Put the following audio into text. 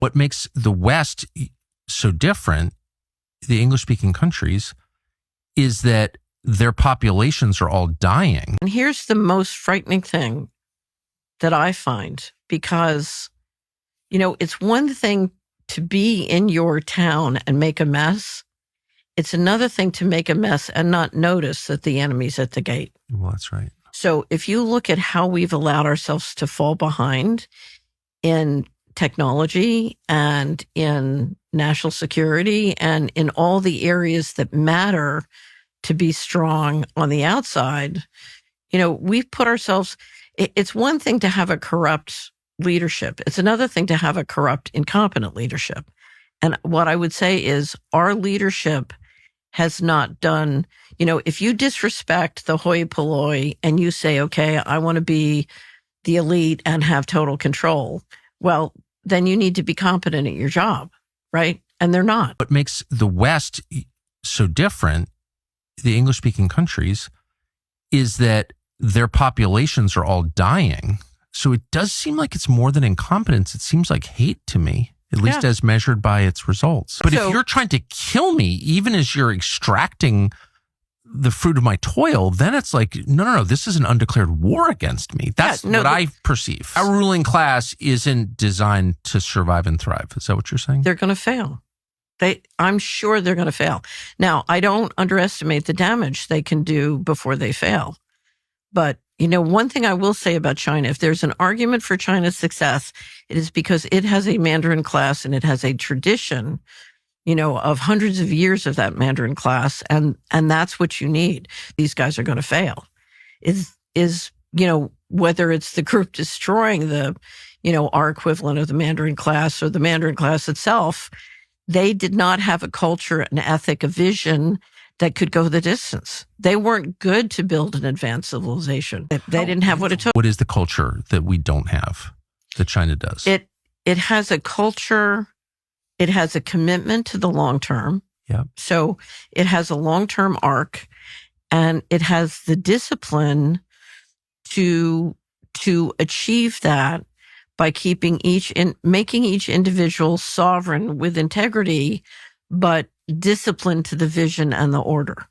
What makes the West so different, the English-speaking countries, is that their populations are all dying. And here's the most frightening thing that I find, because, it's one thing to be in your town and make a mess. It's another thing to make a mess and not notice that the enemy's at the gate. Well, that's right. So if you look at how we've allowed ourselves to fall behind in technology and in national security and in all the areas that matter to be strong on the outside, we've put ourselves, it's one thing to have a corrupt leadership. It's another thing to have a corrupt, incompetent leadership. And what I would say is our leadership has not done, if you disrespect the hoi polloi and you say, okay, I want to be the elite and have total control, well, then you need to be competent at your job, right? And they're not. What makes the West so different, the English-speaking countries, is that their populations are all dying. So it does seem like it's more than incompetence. It seems like hate to me, at least as measured by its results. But if you're trying to kill me, even as you're extracting the fruit of my toil, then it's like, no, this is an undeclared war against me. That's what I perceive. Our ruling class isn't designed to survive and thrive. Is that what you're saying? They're going to fail. I'm sure they're going to fail. Now, I don't underestimate the damage they can do before they fail. But, one thing I will say about China, if there's an argument for China's success, it is because it has a Mandarin class and it has a tradition, of hundreds of years of that Mandarin class. And that's what you need. These guys are going to fail. Whether it's the group destroying the, our equivalent of the Mandarin class or the Mandarin class itself, they did not have a culture, an ethic, a vision that could go the distance. They weren't good to build an advanced civilization. They didn't have what it took. What is the culture that we don't have, that China does? It has a culture. It has a commitment to the long term. Yeah. So it has a long-term arc, and it has the discipline to achieve that by making each individual sovereign with integrity, but disciplined to the vision and the order.